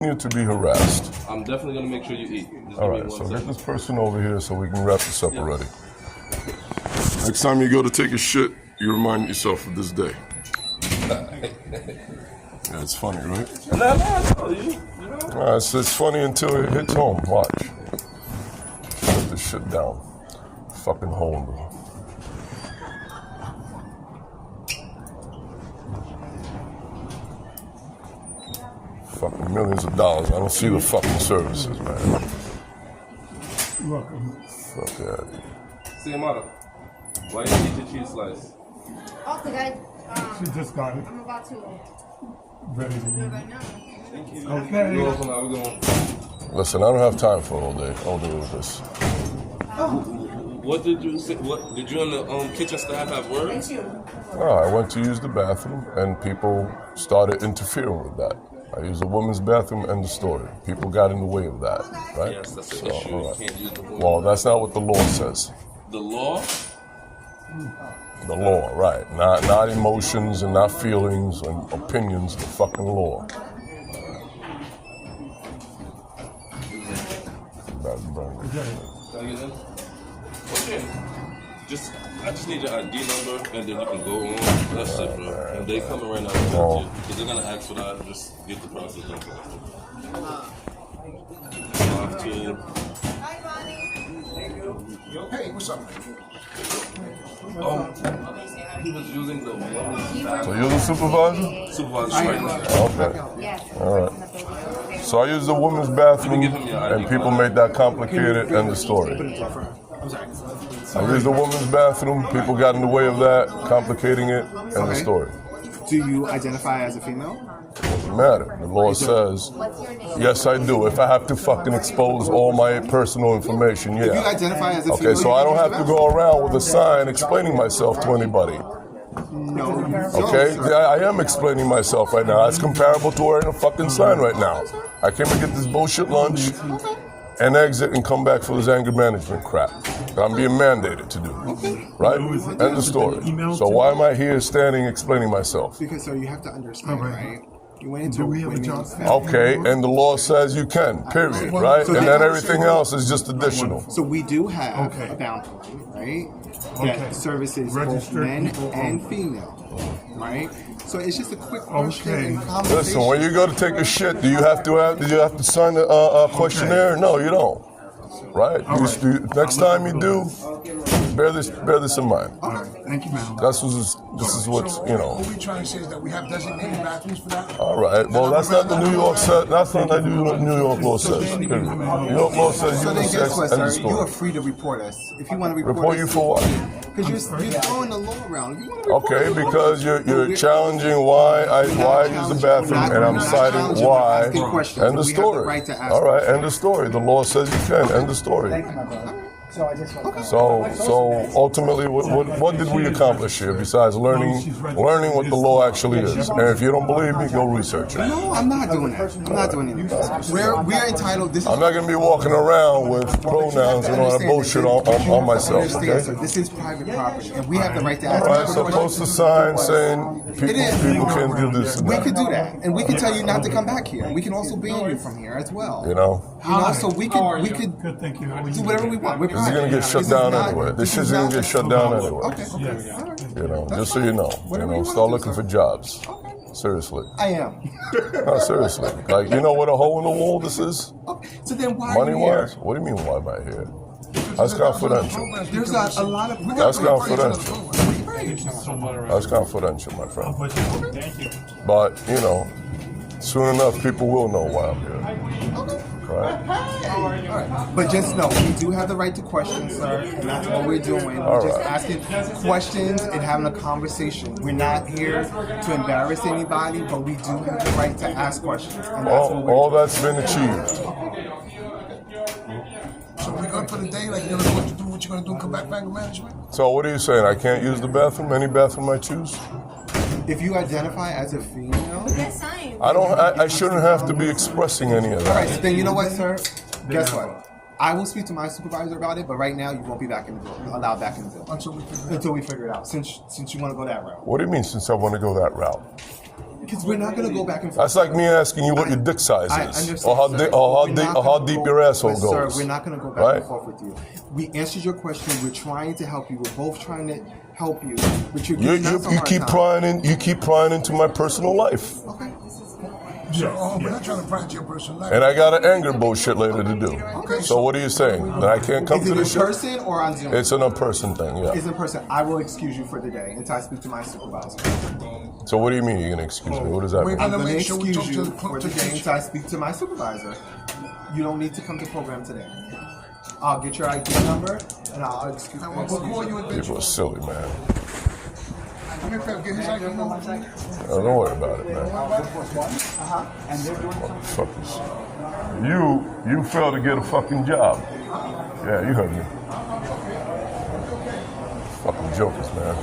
continue to be harassed. I'm definitely gonna make sure you eat. All right, so get this person over here so we can wrap this up already. Next time you go to take a shit, you remind yourself of this day. Yeah, it's funny, right? It's funny until it hits home. Watch. Put this shit down. Fucking home, bro. Fucking millions of dollars. I don't see the fucking services, man. You're welcome. Fuck that. See, Amada, why you eat your cheese slice? Okay, She just got it. I'm about to Ready to do it eat. right now. Thank you. Okay. You're welcome. How we going? Listen, I don't have time for all day with this. What did you say? What did you and the kitchen staff have words? I went to use the bathroom and people started interfering with that. I used the women's bathroom, end of story. People got in the way of that, right? Yes, that's an issue. all right. You can't use the woman. Well, that's not what the law says. The law? The law, right. Not emotions and not feelings and opinions, the fucking law. Okay. I just need your ID number and then you can go on. That's it, bro. And they coming right now because they're gonna ask for that. Just get the process done. 5-2. Hey, what's up? He was using the woman's bathroom. So you're the supervisor? Supervisor right now. Okay. All right. So I used the women's bathroom and people made that complicated, end of story. I used the women's bathroom, people got in the way of that, complicating it, end of story. Do you identify as a female? Doesn't matter. The law says, yes, I do. If I have to fucking expose all my personal information, If you yeah. identify as a female, Okay, so I don't have to go around with a sign explaining myself to anybody. No. Okay? I am explaining myself right now. That's comparable to wearing a fucking sign right now. I came to get this bullshit lunch and exit and come back for this anger management crap that I'm being mandated to do. Right? End of story. So why am I here standing explaining myself? Because, sir, you have to understand, right? You went into Okay, and the law says you can, period, right? And then everything else is just additional. So we do have a bounty, right? That services both men and female, right? So it's just a quick question and conversation. Listen, when you go to take a shit, do you have to sign a questionnaire? No, you don't. Right? Next time you do, bear this in mind. Thank you, ma'am. This is what's, you know. What we're trying to say is that we have designated bathrooms for that. All right. Well, that's not the New York set. That's not what New York law says. New York law says So then guess what, end of sir? You are story. free to report us. If you want to Report you for what? Because you're throwing the law around. If you want to report Okay, us, because you're challenging why I use the bathroom, and I'm citing why. End of story. All right, end of story. The law says you can. End of story. So ultimately, what did we accomplish here besides learning what the law actually is? And if you don't believe me, go research it. No, I'm not doing that. I'm not doing anything. We're entitled. This is I'm not going to be walking around with pronouns and all that bullshit on myself. Okay? Sir, this is private property, and we have the right to ask. All right, so post a sign saying people can do this and We that. could do that, and we can tell you not to come back here. We can also ban you from here as well. You know? So we could Good, thank you. do whatever we want. This is going to get shut down anyway. This shit's going to get shut down anyway. Okay. You know, just so you know. Start looking for jobs. Seriously. I am. No, seriously. Like, you know what a hole in the wall this is? So then why are you Money-wise? here? What do you mean, why am I here? That's confidential. There's a lot of. That's confidential. That's confidential, my friend. But, you know, soon enough, people will know why I'm here. Right? But just know, we do have the right to question, sir, and that's what we're doing. We're just asking questions and having a conversation. We're not here to embarrass anybody, but we do have the right to ask questions. And that's what we're All doing. that's been achieved. So we're good for the day. Like, you're gonna know what to do, what you're gonna do, come back to management. So what are you saying? I can't use the bathroom? Any bathroom I choose? If you identify as a female, I shouldn't have to be expressing any of all right. that. So then you know what, sir? Guess what? I will speak to my supervisor about it, but right now you won't be back in the building, allowed back in the building Until we figure it out. until we figure it out. Since you want to go that route. What do you mean since I want to go that route? Because we're not going to go back and forth. That's like me asking you what your dick size I is, understand, or how sir, deep, but or we're not how gonna deep go- your asshole but, goes. Sir, we're not going to go back Right? and forth with you. We answered your question. We're trying to help you. We're both trying to help you. But you're You, giving us a you hard keep time. prying in. You keep prying into my personal life, Okay. So, we're not trying to pry into your personal life. and I got an anger bullshit later to do. Okay. So what are you saying? That I can't come Is to it in this shit? person or on Zoom? It's an in-person thing. Yeah. It's in person. I will excuse you for the day until I speak to my supervisor. So what do you mean you're gonna excuse me? What does that We're mean? I'm gonna going to make sure we excuse talk you to the for the day until I speak to my supervisor. You don't need to come to program today. I'll get your ID number and I'll excuse We'll call you in People are silly, man. Get his ID number. Don't worry about it, man. Motherfuckers. You failed to get a fucking job. Yeah, you heard me. Fucking jokers, man.